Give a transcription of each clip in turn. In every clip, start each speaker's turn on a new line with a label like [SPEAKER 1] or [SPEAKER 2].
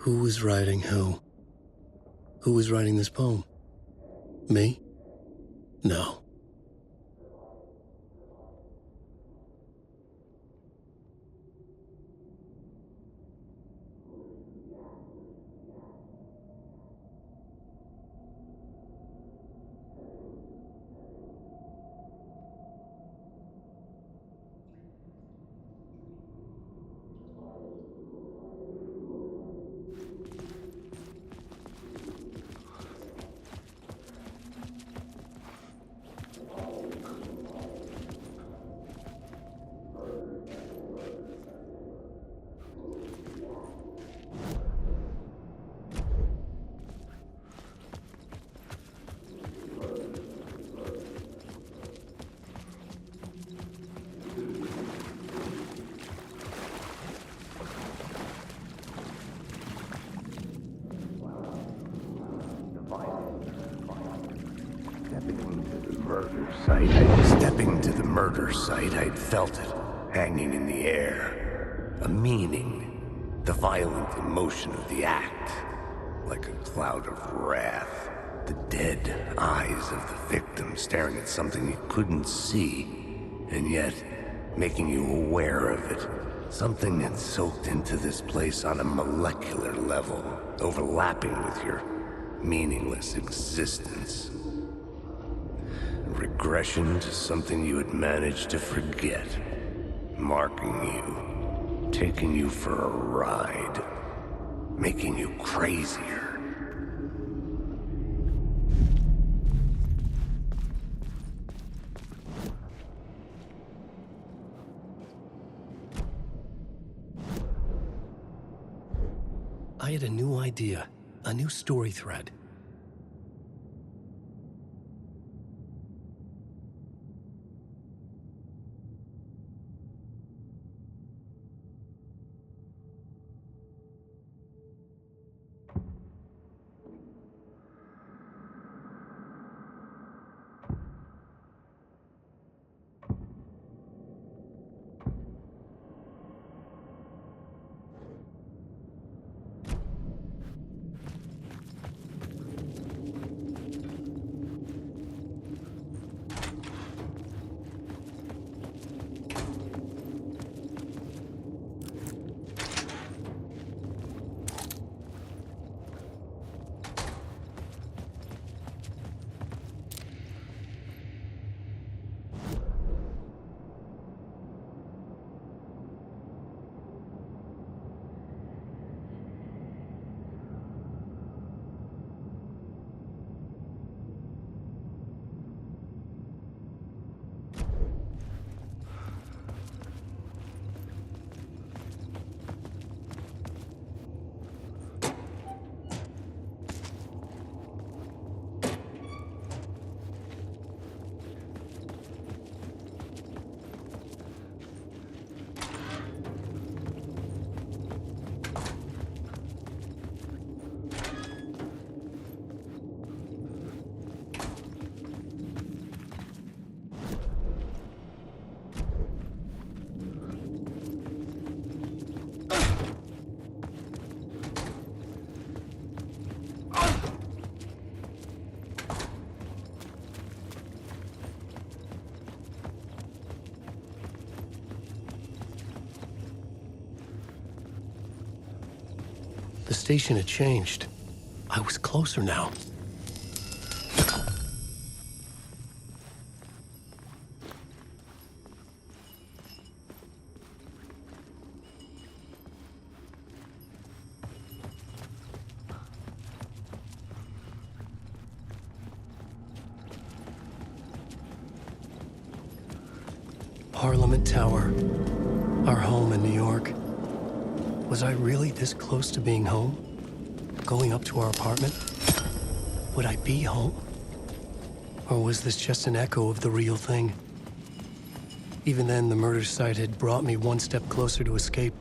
[SPEAKER 1] Who was writing who? Who was writing this poem? Me? No.
[SPEAKER 2] Stepping to the murder site, I'd felt it, hanging in the air. A meaning, the violent emotion of the act, like a cloud of wrath. The dead eyes of the victim staring at something you couldn't see, and yet making you aware of it. Something that soaked into this place on a molecular level, overlapping with your meaningless existence. Regression to something you had managed to forget. Marking you. Taking you for a ride. Making you crazier.
[SPEAKER 1] I had a new idea, a new story thread. The station had changed. I was closer now. Parliament Tower, our home in New York. Was I really this close to being home? Going up to our apartment? Would I be home? Or was this just an echo of the real thing? Even then, the murder site had brought me one step closer to escape.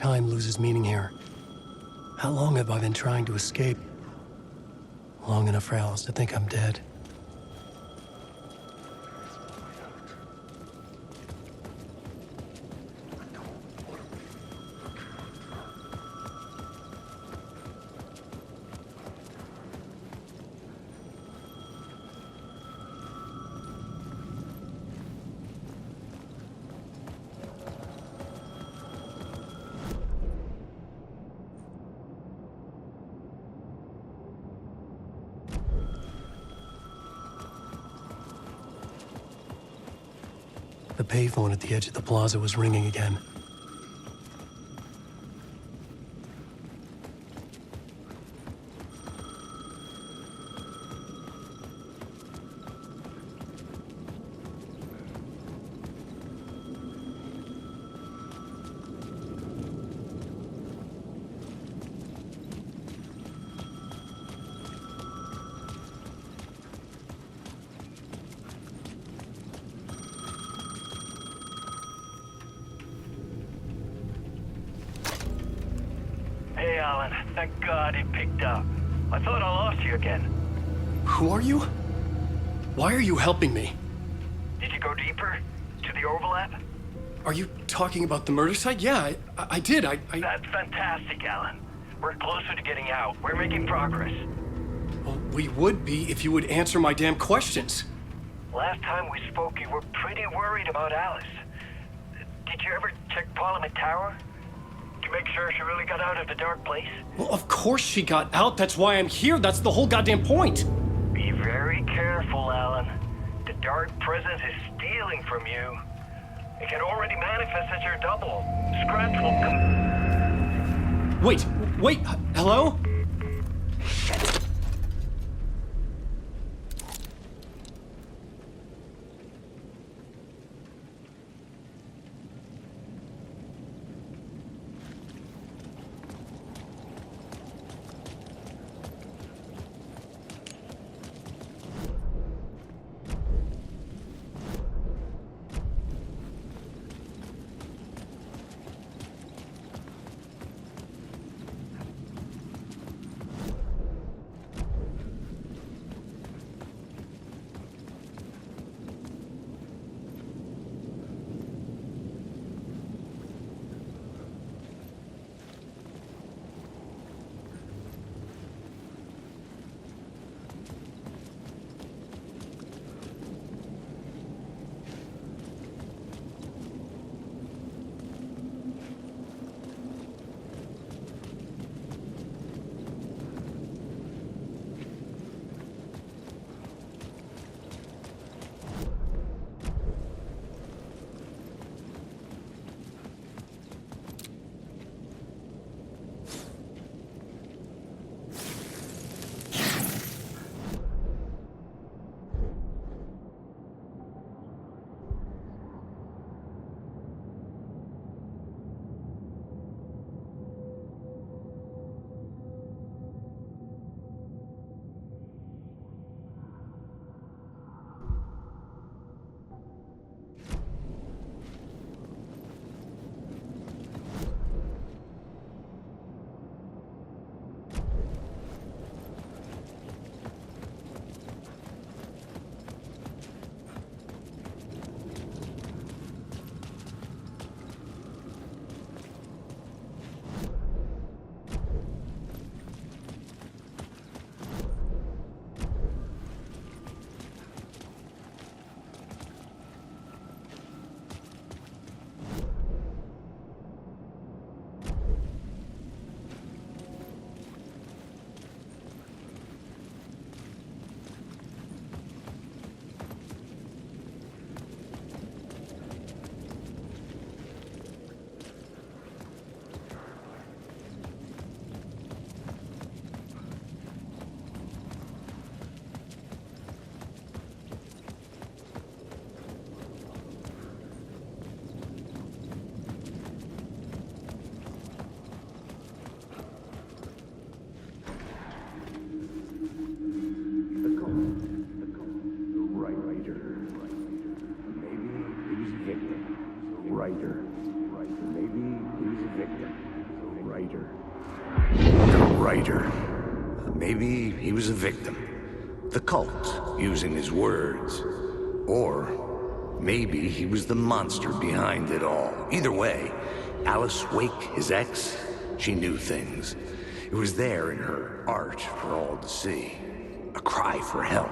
[SPEAKER 1] Time loses meaning here. How long have I been trying to escape? Long enough for Alice to think I'm dead. The payphone at the edge of the plaza was ringing again.
[SPEAKER 3] Hey, Alan. Thank God it picked up. I thought I lost you again.
[SPEAKER 1] Who are you? Why are you helping me?
[SPEAKER 3] Did you go deeper? To the overlap?
[SPEAKER 1] Are you talking about the murder site? Yeah, I did.
[SPEAKER 3] That's fantastic, Alan. We're closer to getting out. We're making progress.
[SPEAKER 1] Well, we would be if you would answer my damn questions.
[SPEAKER 3] Last time we spoke, you were pretty worried about Alice. Did you ever check Parliament Tower? To make sure she really got out of the dark place?
[SPEAKER 1] Well, of course she got out. That's why I'm here. That's the whole goddamn point.
[SPEAKER 3] Be very careful, Alan. The dark presence is stealing from you. It can already manifest as your double. Scratch will come...
[SPEAKER 1] Wait, hello?
[SPEAKER 2] Writer. Maybe he was a victim. writer. The writer. Maybe he was a victim. The cult, using his words. Or maybe he was the monster behind it all. Either way, Alice Wake, his ex, she knew things. It was there in her art for all to see. A cry for help.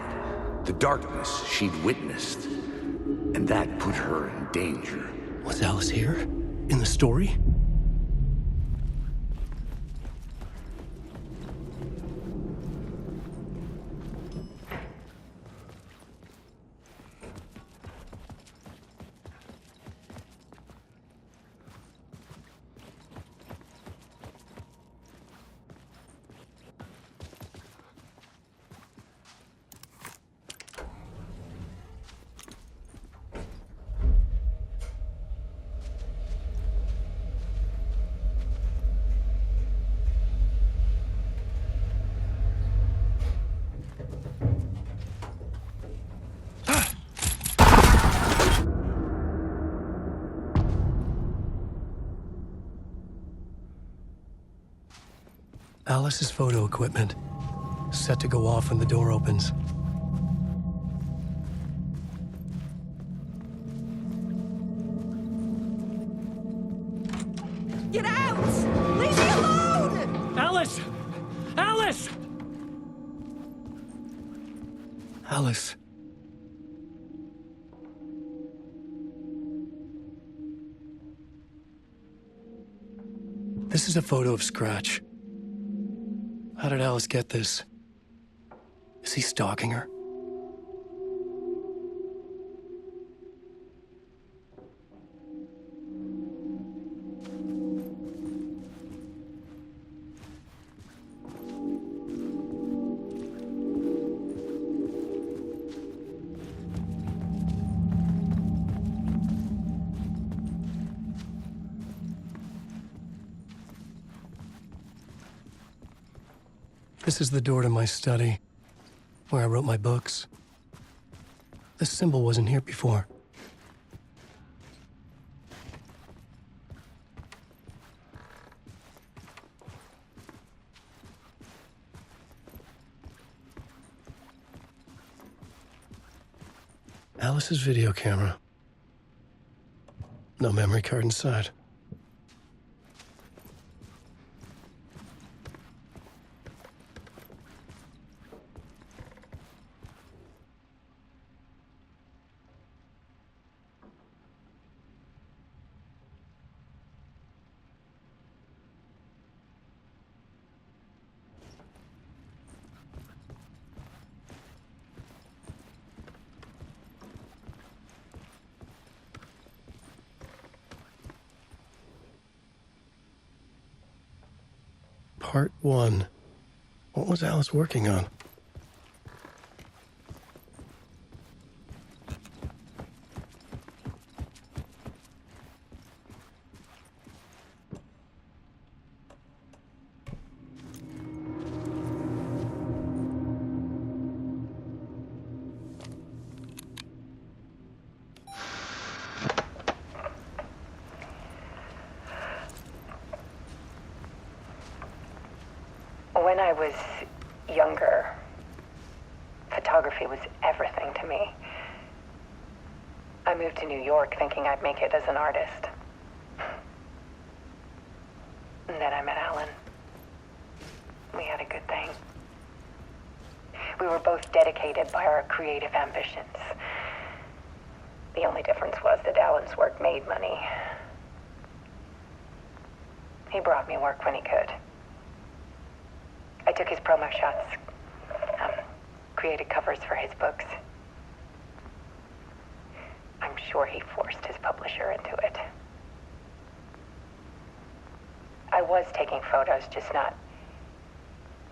[SPEAKER 2] The darkness she'd witnessed. And that put her in danger.
[SPEAKER 1] Was Alice here? In the story? Alice's photo equipment, set to go off when the door opens.
[SPEAKER 4] Get out! Leave me alone!
[SPEAKER 1] Alice! Alice! Alice. This is a photo of Scratch. How did Alice get this? Is he stalking her? This is the door to my study, where I wrote my books. This symbol wasn't here before. Alice's video camera. No memory card inside. Part 1. What was Alice working on?
[SPEAKER 5] When I was younger, photography was everything to me. I moved to New York thinking I'd make it as an artist. And then I met Alan. We had a good thing. We were both dedicated by our creative ambitions. The only difference was that Alan's work made money. He brought me work when he could. I took his promo shots, created covers for his books. I'm sure he forced his publisher into it. I was taking photos, just not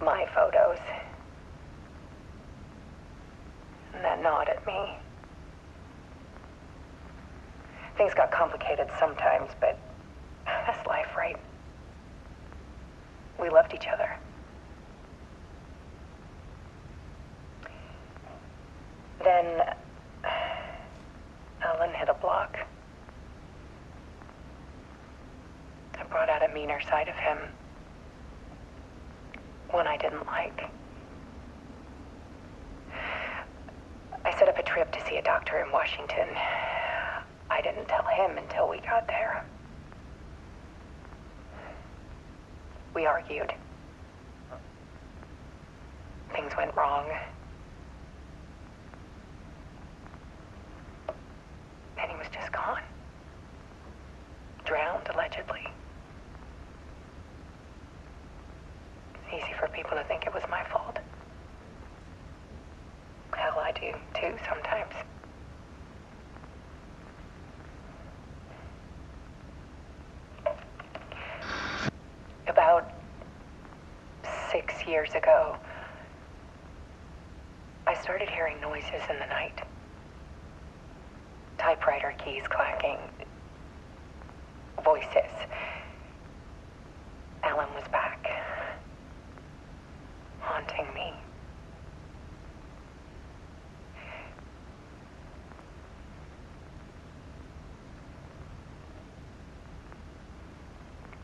[SPEAKER 5] my photos. And that gnawed at me. Things got complicated sometimes, but that's life, right? We loved each other. Then Alan hit a block. I brought out a meaner side of him. One I didn't like. I set up a trip to see a doctor in Washington. I didn't tell him until we got there. We argued. Things went wrong. And he was just gone. Drowned, allegedly. It's easy for people to think it was my fault. Hell, I do, too, sometimes. About 6 years ago, I started hearing noises in the night. Typewriter keys clacking. Voices. Alan was back. Haunting me.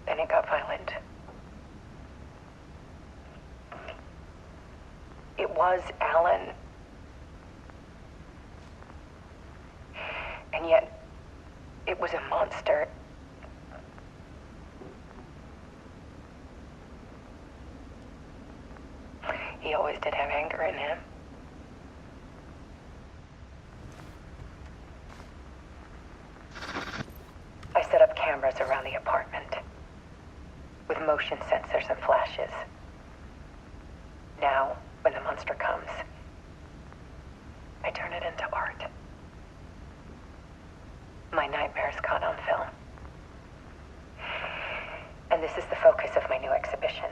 [SPEAKER 5] Then it got violent. It was Alan. And yet, it was a monster. He always did have anger in him. I set up cameras around the apartment with motion sensors and flashes. Now, when the monster comes, I turn it into art. My nightmares caught on film. And this is the focus of my new exhibition.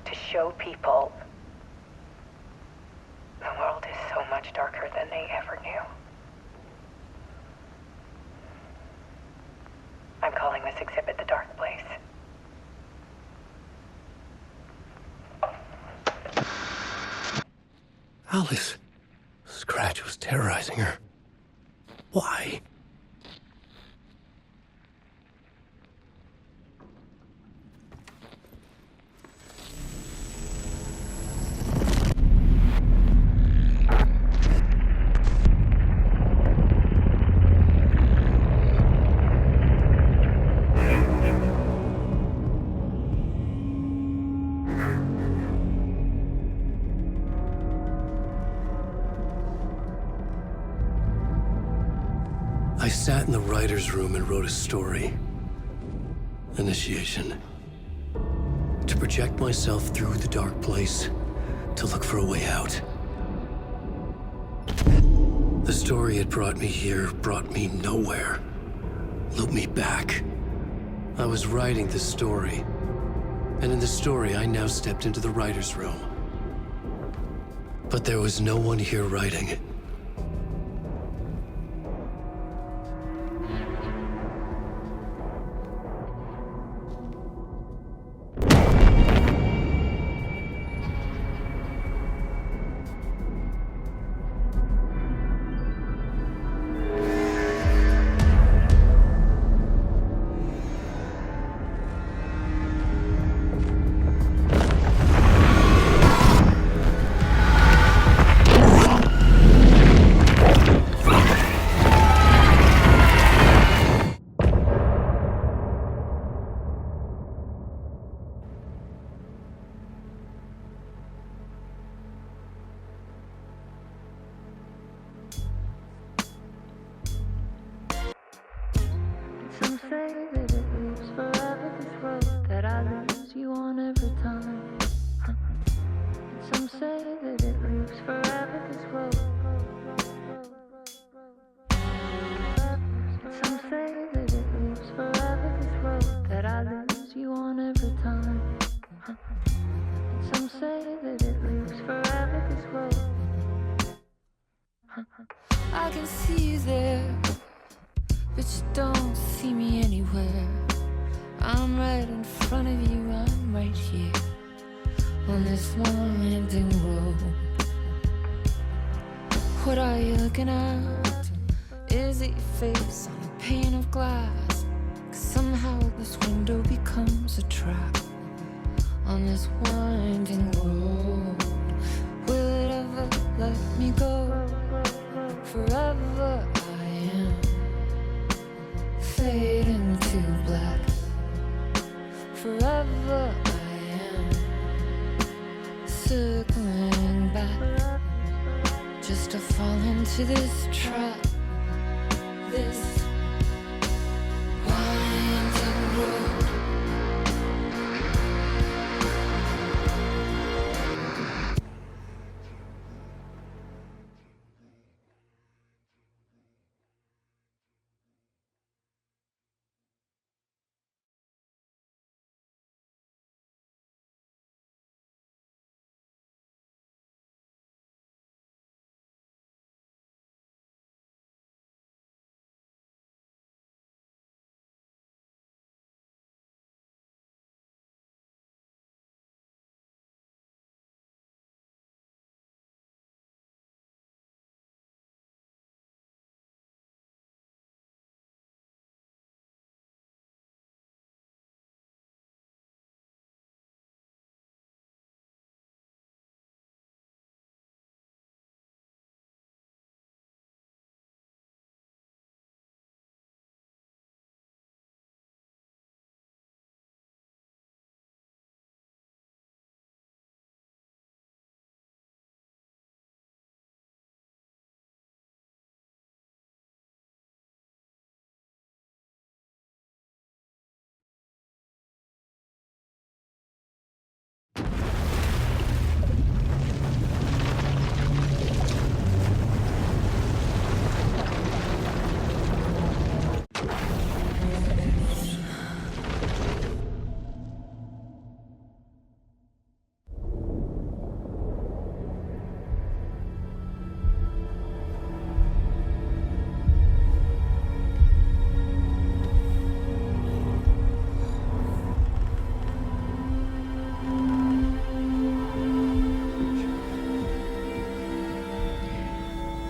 [SPEAKER 5] To show people the world is so much darker than they ever knew. I'm calling this exhibit The Dark Place.
[SPEAKER 1] Alice. Scratch was terrorizing her. Why? I sat in the writer's room and wrote a story. Initiation. To project myself through the dark place, to look for a way out. The story had brought me here, brought me nowhere. Looped me back. I was writing the story. And in the story, I now stepped into the writer's room. But there was no one here writing it.
[SPEAKER 6] Some say that it lives forever, this road that I lose you on every time. Some say that it lives forever, this road. Some say that it lives forever, this road that I lose you on every time. Some say that it lives forever, this road. I can see you there, but you don't see me anywhere. I'm right in front of you, I'm right here on this long empty road. What are you looking at? Is it your face on a pane of glass? 'Cause somehow this window becomes a trap on this forever I am circling back just to fall into this trap, this winding road.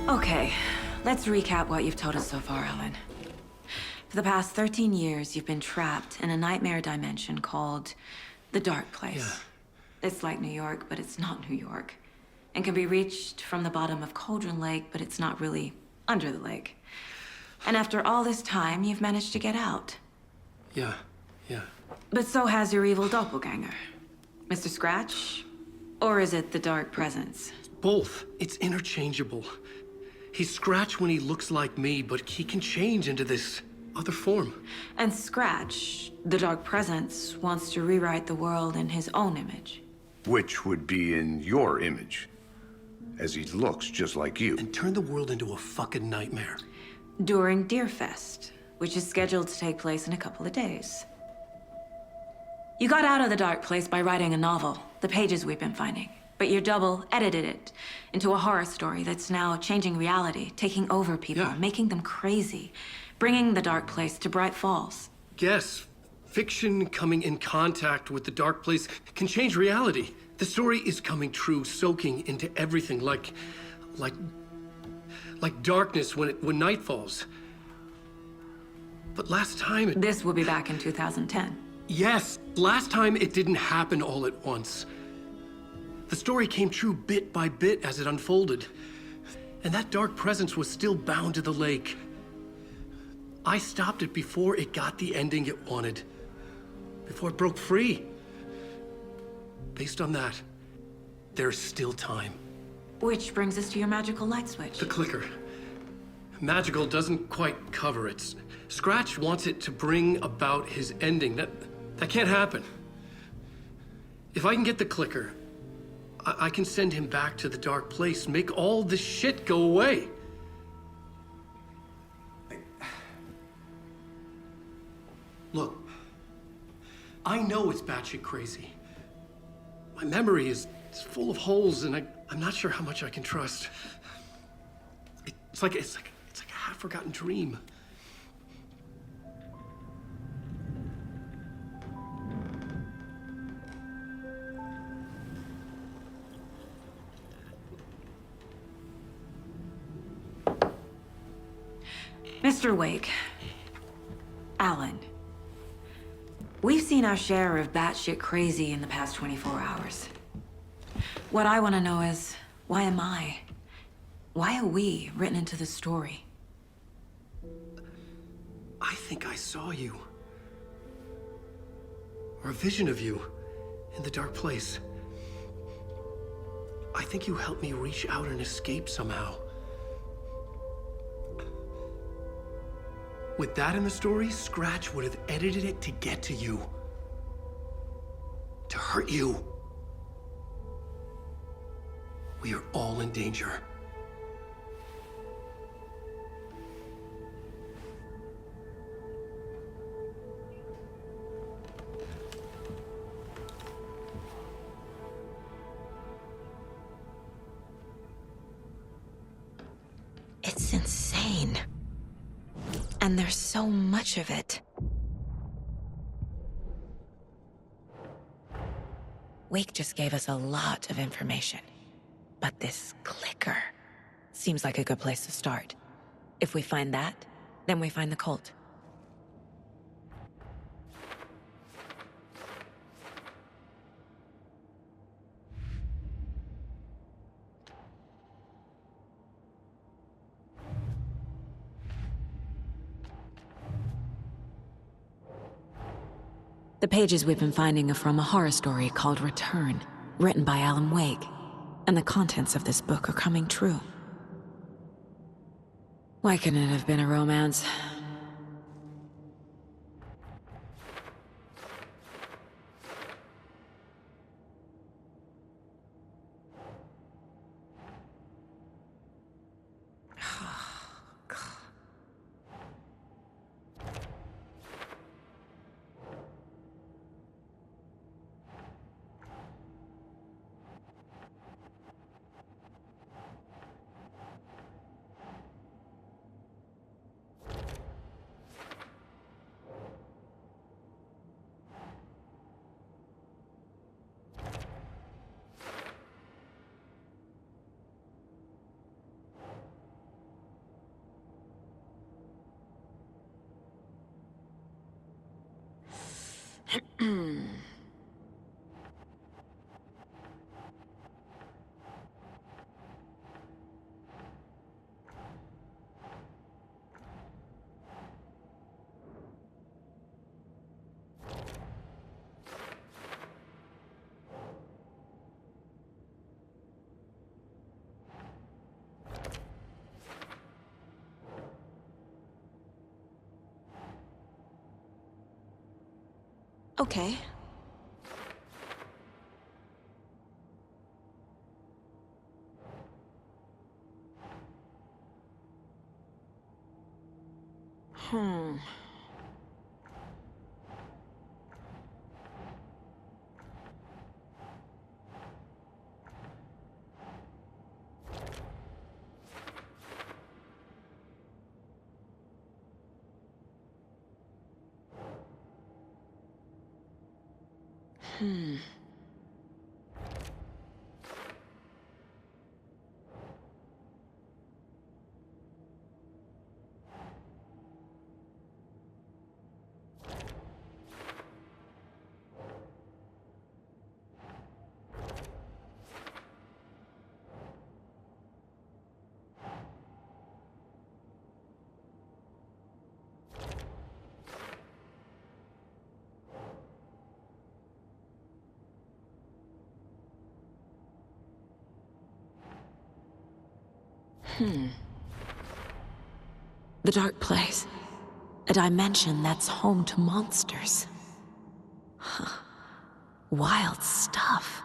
[SPEAKER 7] Okay, let's recap what you've told us so far, Alan. For the past 13 years, you've been trapped in a nightmare dimension called the Dark Place.
[SPEAKER 1] Yeah.
[SPEAKER 7] It's like New York, but it's not New York. And can be reached from the bottom of Cauldron Lake, but it's not really under the lake. And after all this time, you've managed to get out.
[SPEAKER 1] Yeah.
[SPEAKER 7] But so has your evil doppelganger. Mr. Scratch? Or is it the Dark Presence?
[SPEAKER 1] Both. It's interchangeable. He's Scratch when he looks like me, but he can change into this other form.
[SPEAKER 7] And Scratch, the Dark Presence, wants to rewrite the world in his own image.
[SPEAKER 2] Which would be in your image, as he looks just like you.
[SPEAKER 1] And turn the world into a fucking nightmare.
[SPEAKER 7] During Deerfest, which is scheduled to take place in a couple of days. You got out of the Dark Place by writing a novel, the pages we've been finding. But your double edited it into a horror story that's now changing reality, taking over people,
[SPEAKER 1] Yeah.
[SPEAKER 7] making them crazy, bringing the Dark Place to Bright Falls.
[SPEAKER 1] Yes, fiction coming in contact with the Dark Place can change reality. The story is coming true, soaking into everything like darkness when night falls. But last time
[SPEAKER 7] This will be back in 2010.
[SPEAKER 1] Yes, last time it didn't happen all at once. The story came true bit by bit as it unfolded. And that dark presence was still bound to the lake. I stopped it before it got the ending it wanted. Before it broke free. Based on that, there's still time.
[SPEAKER 7] Which brings us to your magical light switch.
[SPEAKER 1] The clicker. Magical doesn't quite cover it. Scratch wants it to bring about his ending. That can't happen. If I can get the clicker, I can send him back to the Dark Place, make all this shit go away. Look, I know it's batshit crazy. My memory is full of holes, and I'm not sure how much I can trust. It's like a half-forgotten dream.
[SPEAKER 7] Mr. Wake, Alan, we've seen our share of batshit crazy in the past 24 hours. What I want to know is, why am I? Why are we written into the story?
[SPEAKER 1] I think I saw you. or a vision of you in the dark place. I think you helped me reach out and escape somehow. With that in the story, Scratch would have edited it to get to you. To hurt you. We are all in danger.
[SPEAKER 8] It's insane. And there's so much of it. Wake just gave us a lot of information. But this clicker seems like a good place to start. If we find that, then we find the cult. The pages we've been finding are from a horror story called Return, written by Alan Wake. And the contents of this book are coming true. Why couldn't it have been a romance? Okay. Hmm. The dark place. A dimension that's home to monsters. Huh. Wild stuff.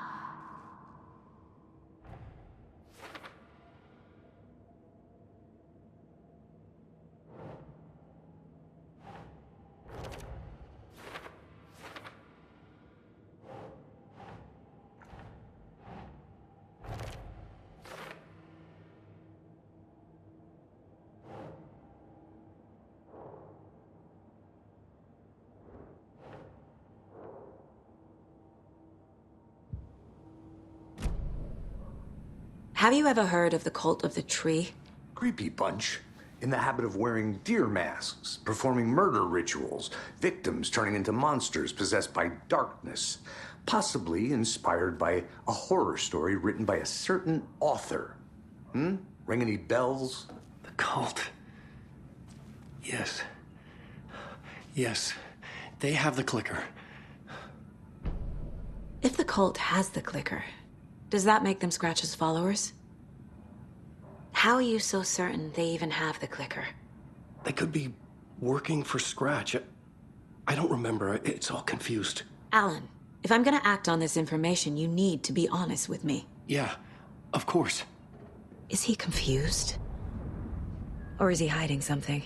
[SPEAKER 8] Have you ever heard of the Cult of the Tree?
[SPEAKER 2] Creepy bunch. In the habit of wearing deer masks, performing murder rituals, victims turning into monsters possessed by darkness. Possibly inspired by a horror story written by a certain author. Ring any bells?
[SPEAKER 1] The cult. Yes. Yes. They have the clicker.
[SPEAKER 7] cult has the clicker, does that make them Scratch's followers? How are you so certain they even have the clicker?
[SPEAKER 1] They could be working for Scratch. I don't remember. It's all confused.
[SPEAKER 7] Alan, if I'm gonna act on this information, you need to be honest with me.
[SPEAKER 1] Yeah, of course.
[SPEAKER 7] Is he confused? Or is he hiding something?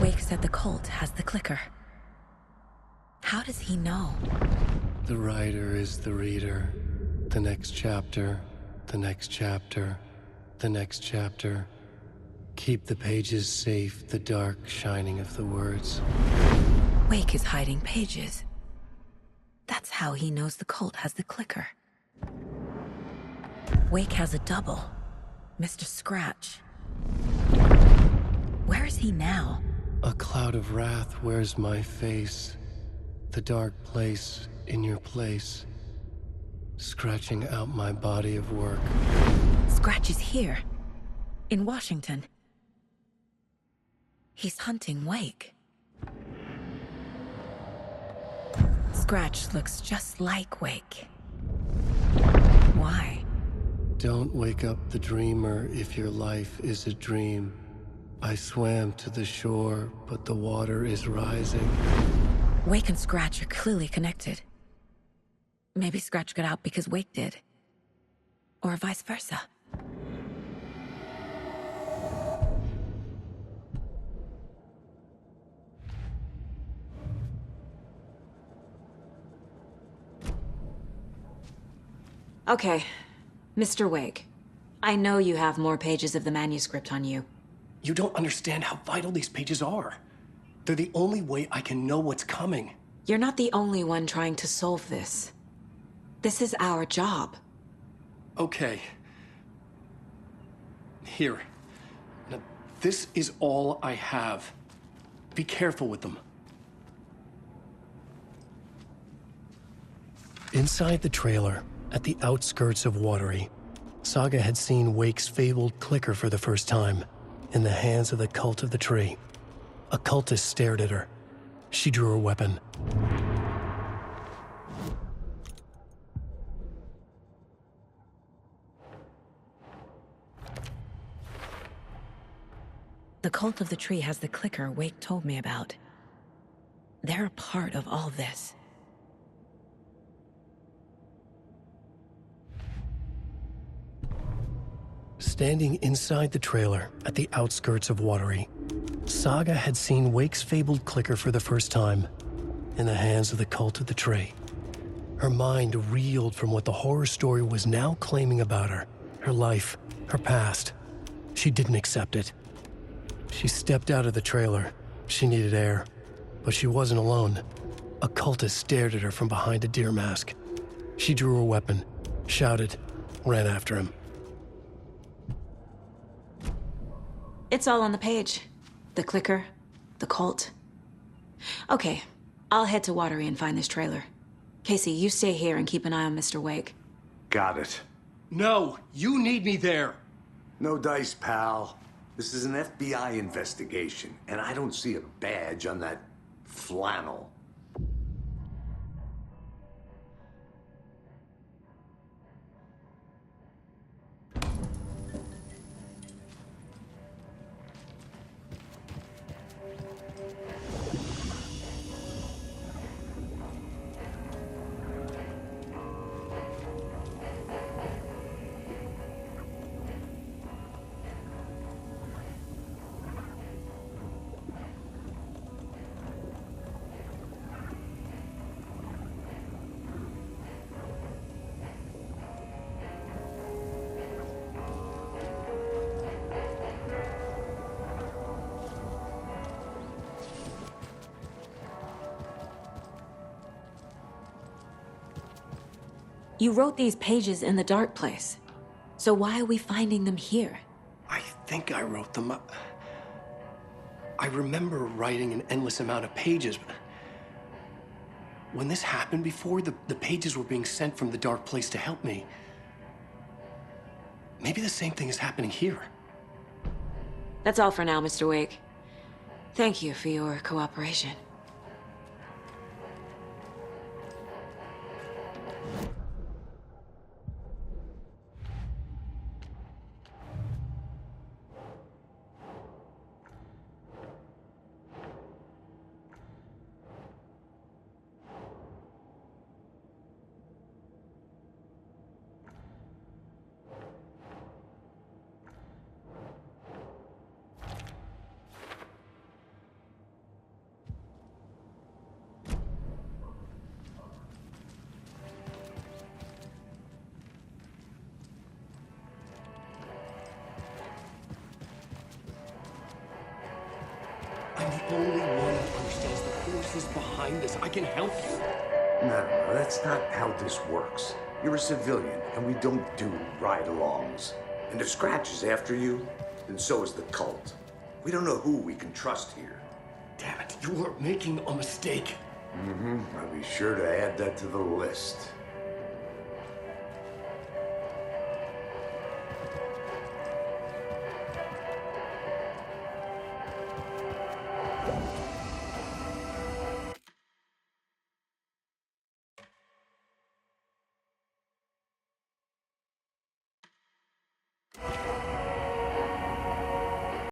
[SPEAKER 7] Wake said the cult has the clicker. How does he know?
[SPEAKER 1] The writer is the reader. The next chapter, the next chapter, the next chapter. Keep the pages safe, the dark shining of the words.
[SPEAKER 7] Wake is hiding pages. That's how he knows the cult has the clicker. Wake has a double. Mr. Scratch. Where is he now?
[SPEAKER 1] A cloud of wrath wears my face. The dark place in your place. Scratching out my body of work.
[SPEAKER 7] Scratch is here. In Washington. He's hunting Wake. Scratch looks just like Wake. Why?
[SPEAKER 1] Don't wake up the dreamer if your life is a dream. I swam to the shore, but the water is rising.
[SPEAKER 7] Wake and Scratch are clearly connected. Maybe Scratch got out because Wake did. Or vice versa. Okay, Mr. Wake. I know you have more pages of the manuscript on you.
[SPEAKER 1] You don't understand how vital these pages are. They're the only way I can know what's coming.
[SPEAKER 7] You're not the only one trying to solve this. This is our job.
[SPEAKER 1] Okay. Here. Now, this is all I have. Be careful with them. Inside the trailer, at the outskirts of Watery, Saga had seen Wake's fabled clicker for the first time, in the hands of the Cult of the Tree. A cultist stared at her. She drew her weapon.
[SPEAKER 7] The Cult of the Tree has the clicker Wake told me about. They're a part of all this.
[SPEAKER 1] Standing inside the trailer at the outskirts of Watery, Saga had seen Wake's fabled clicker for the first time, in the hands of the Cult of the Tree. Her mind reeled from what the horror story was now claiming about her, her life, her past. She didn't accept it. She stepped out of the trailer. She needed air, but she wasn't alone. A cultist stared at her from behind a deer mask. She drew her weapon, shouted, ran after him.
[SPEAKER 7] It's all on the page. The clicker, the cult. Okay, I'll head to Watery and find this trailer. Casey, you stay here and keep an eye on Mr. Wake.
[SPEAKER 2] Got it.
[SPEAKER 1] No, you need me there.
[SPEAKER 2] No dice, pal. This is an FBI investigation, and I don't see a badge on that flannel.
[SPEAKER 7] You wrote these pages in the dark place. So why are we finding them here?
[SPEAKER 1] I think I wrote them up. I remember writing an endless amount of pages, but when this happened before, the pages were being sent from the dark place to help me. Maybe the same thing is happening here.
[SPEAKER 7] That's all for now, Mr. Wake. Thank you for your cooperation.
[SPEAKER 1] I'm the only one who understands the forces behind this. I can help you.
[SPEAKER 2] No, that's not how this works. You're a civilian, and we don't do ride-alongs. And if Scratch is after you, then so is the cult. We don't know who we can trust here.
[SPEAKER 1] Damn it, you are making a mistake.
[SPEAKER 2] I'll be sure to add that to the list.